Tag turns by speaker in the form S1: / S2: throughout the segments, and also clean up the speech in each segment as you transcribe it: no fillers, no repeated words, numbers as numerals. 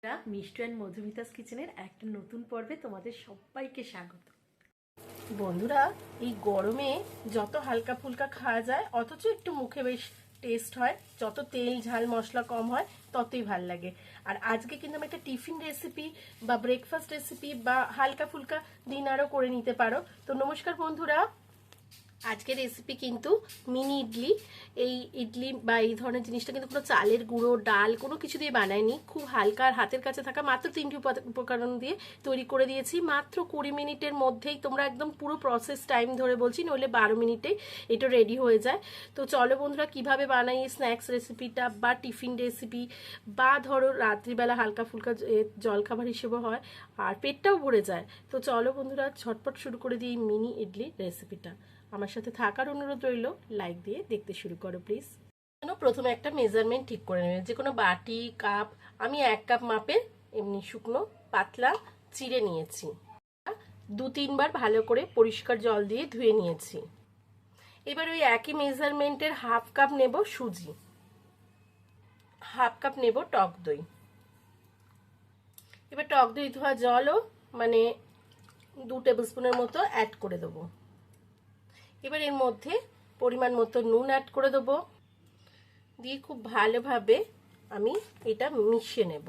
S1: Mishtu and Madhumita's কিচেনের একটা নতুন পর্বে তোমাদের সবাইকে স্বাগত। বন্ধুরা, এই গরমে যত হালকা ফুলকা খাওয়া যায় অথচ একটু মুখে বেশ টেস্ট হয়, যত তেল ঝাল মশলা কম হয় ততই ভাল লাগে। আর আজকে কিন্তু আমি একটা টিফিন রেসিপি বা ব্রেকফাস্ট রেসিপি বা হালকা ফুলকা ডিনারও করে নিতে পারো। তো নমস্কার বন্ধুরা, আজকের রেসিপি কিন্তু মিনি ইডলি। এই ইডলি বা এই ধরনের জিনিসটা কিন্তু কোনো চালের গুঁড়ো ডাল কোনো কিছু দিয়ে বানায়নি, খুব হালকা আর হাতের কাছে থাকা মাত্র 3টি উপকরণ দিয়ে তৈরি করে দিয়েছি মাত্র 20 মিনিটের মধ্যেই। তোমরা একদম পুরো প্রসেস টাইম ধরে বলছি, নইলে 12 মিনিটেই এটা রেডি হয়ে যায়। তো চলো বন্ধুরা, কিভাবে বানাই এই স্ন্যাক্স রেসিপিটা বা টিফিন রেসিপি বা ধরো রাত্রিবেলা হালকা ফুলকা জলখাবার হিসেবে হয় আর পেটটাও ভরে যায়। তো চলো বন্ধুরা, ঝটপট শুরু করে দিই মিনি ইডলি রেসিপিটা। আমার সাথে থাকার অনুরোধ রইল, লাইক দিয়ে দেখতে শুরু করো প্লিজ। প্রথমে একটা মেজারমেন্ট ঠিক করে নেবে, যে কোনো বাটি কাপ। আমি 1 কাপ মাপের এমনি শুকনো পাতলা চিড়ে নিয়েছি, 2-3 বার ভালো করে পরিষ্কার জল দিয়ে ধুয়ে নিয়েছি। এবার ওই একই মেজারমেন্টের 1/2 কাপ নেব সুজি, 1/2 কাপ নেব টক দই। এবার টক দই ধোয়া জলও মানে 2 টেবিল স্পুনের মতো অ্যাড করে দেবো। এবার এর মধ্যে পরিমাণ মতো নুন অ্যাড করে দেবো, দিয়ে খুব ভালোভাবে আমি এটা মিশিয়ে নেব।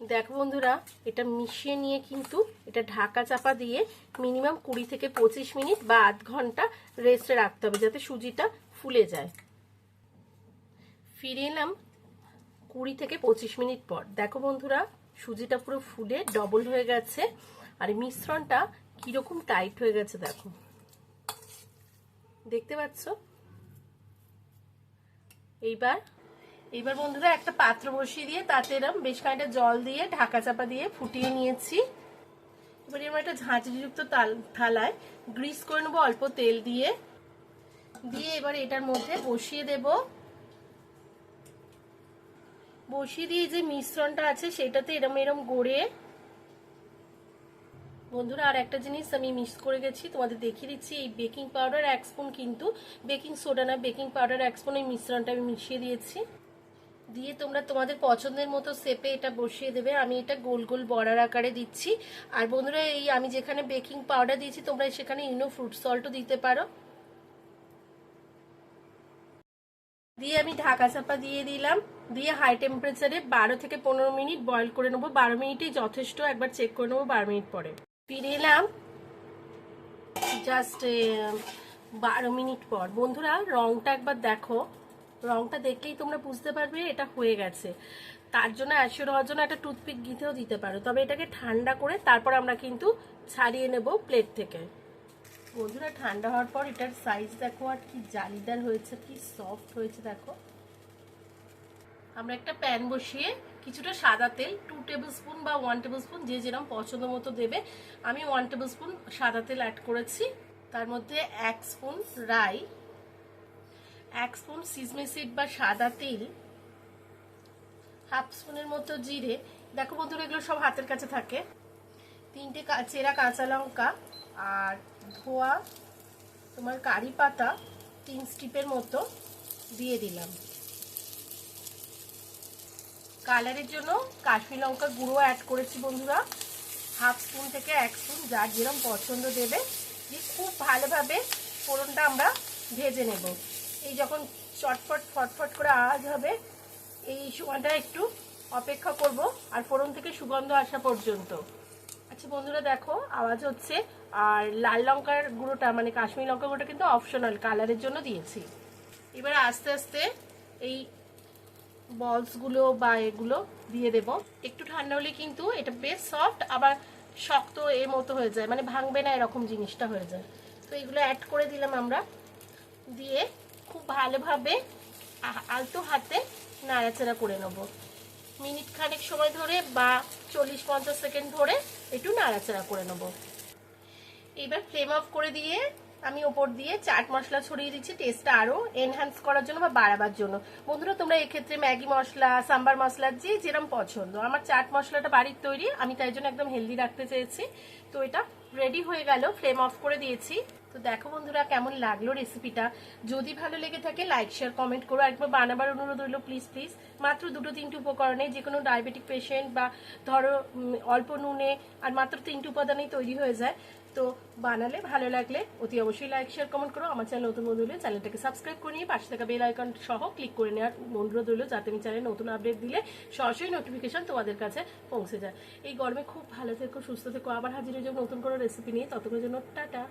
S1: দেখো বন্ধুরা, এটা মিশিয়ে নিয়ে কিন্তু এটা ঢাকা চাপা দিয়ে মিনিমাম 20 থেকে 25 মিনিট বা আধ ঘন্টা রেস্টে রাখতে হবে, যাতে সুজিটা ফুলে যায়। ফিরে এলাম 20 থেকে 25 মিনিট পর। দেখো বন্ধুরা, সুজিটা পুরো ফুলে ডবল হয়ে গেছে আর মিশ্রণটা কিরকম টাইট হয়ে গেছে দেখো, দেখতে পাচ্ছ? এইবার বন্ধুরা একটা পাত্র বসিয়ে দিয়ে তাতে এরকম বেশ খানিকটা জল দিয়ে ঢাকা চাপা দিয়ে ফুটিয়ে নিয়েছি। এবার এরকম একটা ঝাঁঝরিযুক্ত থালায় গ্রিস করে নেবো অল্প তেল দিয়ে। এবার এটার মধ্যে বসিয়ে দিয়ে যে মিশ্রণটা আছে সেটাতে এরম এরম গড়িয়ে। বন্ধুরা, আর একটা জিনিস আমি মিক্স করে গেছি, তোমাদের দেখিয়ে দিচ্ছি। এই বেকিং পাউডার 1 স্পুন, কিন্তু বেকিং সোডা না, বেকিং পাউডার 1 স্পুন এই মিশ্রণটা আমি মিশিয়ে দিয়েছি। দিয়ে তোমরা তোমাদের পছন্দের মতো শেপে এটা বসিয়ে দেবে। আমি এটা গোল গোল বড়ার আকারে দিচ্ছি। আর বন্ধুরা, এই আমি যেখানে বেকিং পাউডার দিয়েছি তোমরা সেখানে ইনো ফ্রুট সল্টও দিতে পারো। দিয়ে আমি ঢাকা চাপা দিয়ে দিলাম, দিয়ে হাই টেম্পারেচারে 12 থেকে 15 মিনিট বয়ল করে নেবো। 12 মিনিটই যথেষ্ট, একবার চেক করে নেবো 12 মিনিট পরে। ফিরে এলাম জাস্ট 12 মিনিট পর। বন্ধুরা, রংটা একবার দেখো, রংটা দেখলেই তোমরা বুঝতে পারবে এটা হয়ে গেছে। তার জন্য অ্যাসিওর হওয়ার জন্য একটা টুথপিক গিতেও দিতে পারো, তবে এটাকে ঠান্ডা করে তারপর আমরা কিন্তু ছাড়িয়ে নেব প্লেট থেকে। বন্ধুরা, ঠান্ডা হওয়ার পর এটার সাইজ দেখো আর কি জালিদার হয়েছে, কি সফট হয়েছে দেখো। আমরা একটা প্যান বসিয়ে কিছুটা সাদা তেল 2 টেবিল স্পুন বা 1 টেবিল স্পুন, যে যেরকম পছন্দ মতো দেবে। আমি 1 টেবিল স্পুন সাদা তেল অ্যাড করেছি। তার মধ্যে 1 স্পুন রাই, 1 স্পুন সিজমি সিড বা সাদা তিল, 1/2 স্পুনের মতো জিরে। দেখো বন্ধুরা, এগুলো সব হাতের কাছে থাকে। 3টে চেরা কাঁচা লঙ্কা আর ধোয়া তোমার কারি পাতা 3 স্টিপের মতো দিয়ে দিলাম। কালারের জন্য কাশ্মীর লঙ্কা গুঁড়ো অ্যাড করেছি বন্ধুরা, 1/2 স্পুন থেকে 1 স্পুন, যার যেরকম পছন্দ দেবে। দিয়ে খুব ভালোভাবে ফোড়নটা আমরা ভেজে নেব। এই যখন চটফট ফটফট করে আওয়াজ হবে, এই সময়টা একটু অপেক্ষা করব আর ফোড়ন থেকে সুগন্ধ আসা পর্যন্ত। আচ্ছা বন্ধুরা, দেখো আওয়াজ হচ্ছে। আর লাল লঙ্কার গুঁড়োটা মানে কাশ্মীর লঙ্কা গুঁড়োটা কিন্তু অপশনাল, কালারের জন্য দিয়েছি। এবার আস্তে আস্তে এই বলসগুলো বা এগুলো দিয়ে দেব। একটু ঠান্ডা হলে কিন্তু এটা বেশ সফট, আবার শক্ত এর মতো হয়ে যায়, মানে ভাঙবে না এরকম জিনিসটা হয়ে যায়। তো এগুলো অ্যাড করে দিলাম আমরা, দিয়ে খুব ভালোভাবে আলতো হাতে নাড়াচাড়া করে নেব। মিনিট খানেক সময় ধরে বা 40-50 সেকেন্ড ধরে একটু নাড়াচাড়া করে নেব। এবার ফ্লেম অফ করে দিয়ে আমি ওপর দিয়ে চাট মশলা ছড়িয়ে দিচ্ছি, টেস্টটা আরও এনহ্যান্স করার জন্য বা বাড়াবার জন্য। বন্ধুরা, তোমরা এক্ষেত্রে ম্যাগি মশলা, সাম্বার মশলা যে যেরকম পছন্দ। আমার চাট মশলাটা বাড়ির তৈরি, আমি তাই জন্য একদম হেলদি রাখতে চেয়েছি। তো এটা রেডি হয়ে গেল, ফ্লেম অফ করে দিয়েছি। তো দেখো বন্ধুরা কেমন লাগলো রেসিপিটা। যদি ভালো লেগে থাকে লাইক শেয়ার কমেন্ট করো। একবার বানাবার অনুরোধ রইলো প্লিজ প্লিজ। মাত্র 2-3টে উপকরণে যে কোনো ডায়াবেটিক পেশেন্ট বা ধরো অল্প নুনে আর মাত্র 3টে উপাদানেই তৈরি হয়ে যায়। তো বানালে ভালো লাগলে অতি অবশ্যই লাইক শেয়ার কমেন্ট করো। আমার চ্যানেল নতুন বন্ধু হলে চ্যানেলটাকে সাবস্ক্রাইব করে নিয়ে পাশে থাকা বেল আইকন সহ ক্লিক করে নেওয়ার অনুরোধ রইলো, যাতে আমি চ্যানেলে নতুন আপডেট দিলে সরাসরি নোটিফিকেশন তোমাদের কাছে পৌঁছে যায়। এই গরমে খুব ভালো থেকো, সুস্থ থেকো। আবার হাজির হয়ে যাবো নতুন কোনো রেসিপি নিয়ে। ততক্ষণের জন্য টাটা।